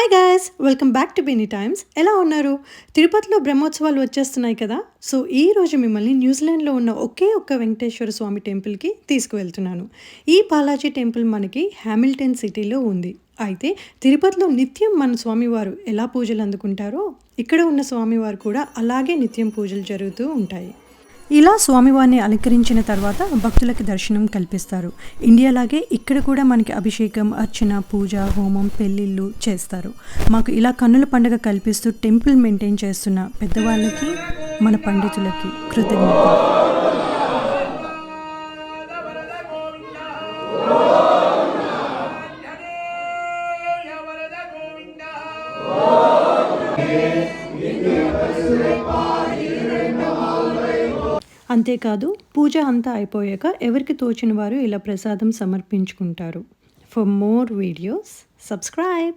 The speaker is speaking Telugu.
Hi guys, welcome back to Benny times. ఎలా ఉన్నారు? తిరుపతిలో బ్రహ్మోత్సవాలు వచ్చేస్తున్నాయి కదా. సో ఈరోజు మిమ్మల్ని న్యూజిలాండ్లో ఉన్న ఒకే ఒక్క వెంకటేశ్వర స్వామి టెంపుల్కి తీసుకువెళ్తున్నాను. ఈ బాలాజీ టెంపుల్ మనకి హ్యామిల్టన్ సిటీలో ఉంది. అయితే తిరుపతిలో నిత్యం మన స్వామివారు ఎలా పూజలు అందుకుంటారో ఇక్కడ ఉన్న స్వామివారు కూడా అలాగే నిత్యం పూజలు జరుగుతూ ఉంటాయి. ఇలా స్వామివారిని అలంకరించిన తర్వాత భక్తులకి దర్శనం కల్పిస్తారు. ఇండియాలాగే ఇక్కడ కూడా మనకి అభిషేకం, అర్చన, పూజ, హోమం, పెళ్ళిళ్ళు చేస్తారు. మాకు ఇలా కన్నుల పండుగ కల్పిస్తూ టెంపుల్ మెయింటైన్ చేస్తున్న పెద్దవాళ్ళకి, మన పండితులకి కృతజ్ఞతలు. అంతేకాదు పూజ అంతా అయిపోయాక ఎవరికి తోచిన వారు ఇలా ప్రసాదం సమర్పించుకుంటారు. For more videos subscribe.